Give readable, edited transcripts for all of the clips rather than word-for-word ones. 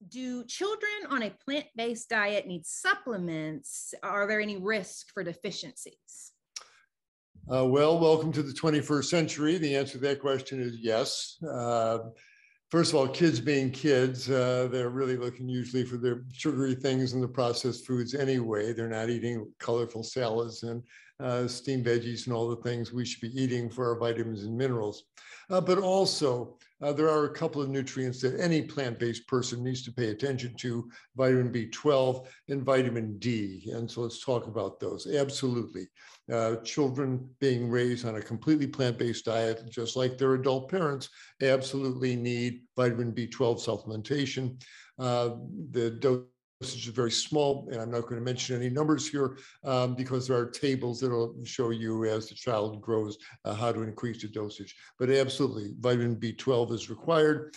Do children on a plant-based diet need supplements? Are there any risk for deficiencies? Well, welcome to the 21st century. The answer to that question is yes. First of all, kids being kids, they're really looking usually for their sugary things and the processed foods anyway. They're not eating colorful salads and steamed veggies and all the things we should be eating for our vitamins and minerals. But also, there are a couple of nutrients that any plant-based person needs to pay attention to: vitamin B12 and vitamin D. And so let's talk about those. Absolutely. Children being raised on a completely plant-based diet, just like their adult parents, absolutely need vitamin B12 supplementation. The dosage is very small, and I'm not going to mention any numbers here because there are tables that will show you as the child grows how to increase the dosage. But absolutely, vitamin B12 is required.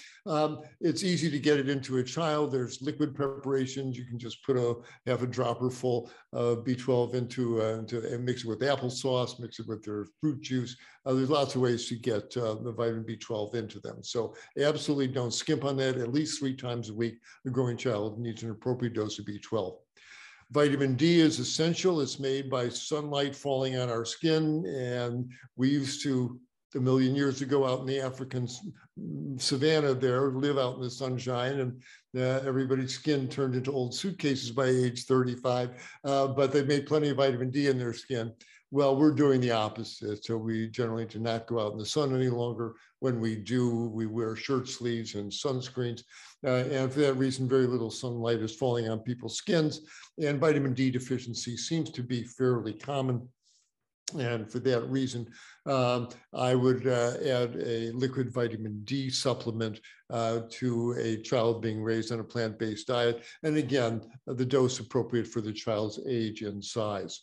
It's easy to get it into a child. There's liquid preparations. You can just put half a dropper full of B12 into and mix it with applesauce, mix it with their fruit juice. There's lots of ways to get the vitamin B12 into them. So absolutely don't skimp on that. At least 3 times a week, a growing child needs an appropriate dose of B12. Vitamin D is essential. It's made by sunlight falling on our skin. And we used to, a million years ago, out in the African savannah there, live out in the sunshine, and everybody's skin turned into old suitcases by age 35, but they made plenty of vitamin D in their skin. Well, we're doing the opposite. So we generally do not go out in the sun any longer. When we do, we wear shirt sleeves and sunscreens. And for that reason, very little sunlight is falling on people's skins. And vitamin D deficiency seems to be fairly common. And for that reason, I would add a liquid vitamin D supplement to a child being raised on a plant-based diet. And again, the dose appropriate for the child's age and size.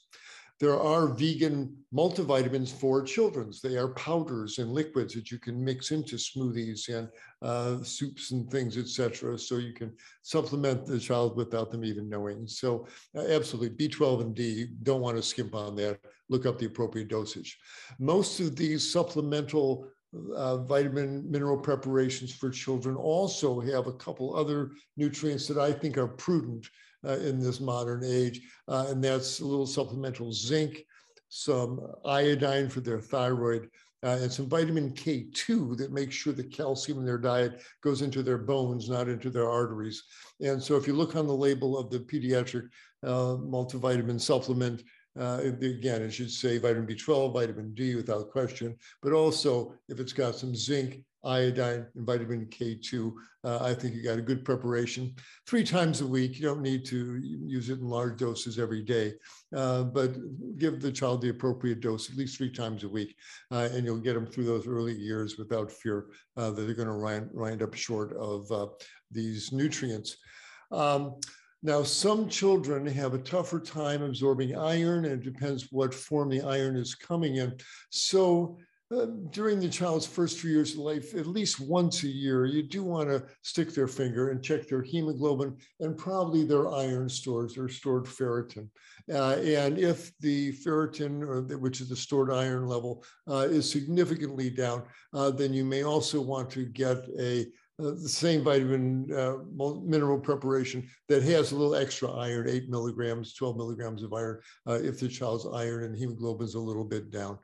There are vegan multivitamins for children. They are powders and liquids that you can mix into smoothies and soups and things, etc. So you can supplement the child without them even knowing. So absolutely, B12 and D, don't want to skimp on that. Look up the appropriate dosage. Most of these supplemental vitamin mineral preparations for children also have a couple other nutrients that I think are prudent in this modern age, and that's a little supplemental zinc, some iodine for their thyroid, and some vitamin K2 that makes sure the calcium in their diet goes into their bones, not into their arteries. And so if you look on the label of the pediatric multivitamin supplement, again, it should say vitamin B12, vitamin D without question, but also if it's got some zinc, iodine, and vitamin K2, I think you got a good preparation. 3 times a week, you don't need to use it in large doses every day, but give the child the appropriate dose at least 3 times a week, and you'll get them through those early years without fear that they're going to wind up short of these nutrients. Now, some children have a tougher time absorbing iron, and it depends what form the iron is coming in. So during the child's first few years of life, at least once a year, you do want to stick their finger and check their hemoglobin and probably their iron stores, their stored ferritin. And if the ferritin, which is the stored iron level, is significantly down, then you may also want to get the same vitamin mineral preparation that has a little extra iron, 8 milligrams, 12 milligrams of iron, if the child's iron and hemoglobin is a little bit down.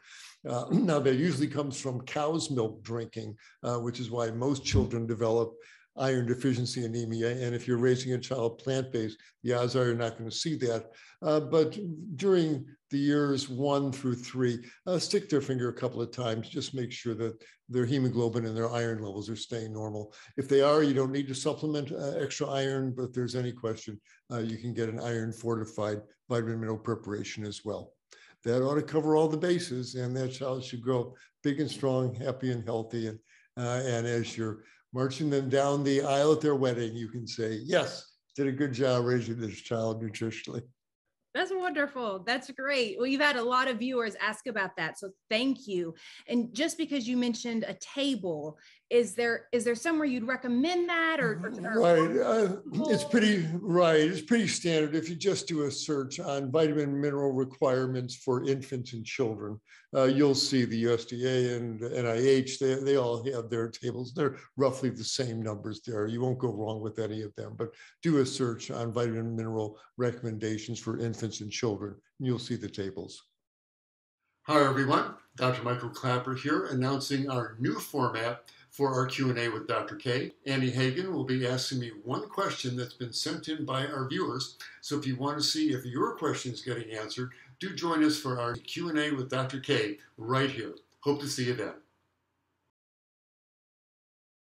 Now, that usually comes from cow's milk drinking, which is why most children develop iron deficiency anemia. And if you're raising a child plant-based, the odds are you're not going to see that. But during the years 1 through 3, stick their finger a couple of times, just make sure that their hemoglobin and their iron levels are staying normal. If they are, you don't need to supplement extra iron, but if there's any question, you can get an iron fortified vitamin mineral preparation as well. That ought to cover all the bases, and that child should grow big and strong, happy and healthy. And as you're marching them down the aisle at their wedding, you can say, yes, did a good job raising this child nutritionally. That's wonderful. That's great. Well, you've had a lot of viewers ask about that, so thank you. And just because you mentioned a table, Is there somewhere you'd recommend that, or right? It's pretty standard. If you just do a search on vitamin and mineral requirements for infants and children, you'll see the USDA and NIH. They all have their tables. They're roughly the same numbers there. You won't go wrong with any of them. But do a search on vitamin and mineral recommendations for infants and children, and you'll see the tables. Hi everyone, Dr. Michael Klaper here, announcing our new format for our Q&A with Dr. K. Annie Hagen will be asking me one question that's been sent in by our viewers. So if you want to see if your question is getting answered, do join us for our Q&A with Dr. K right here. Hope to see you then.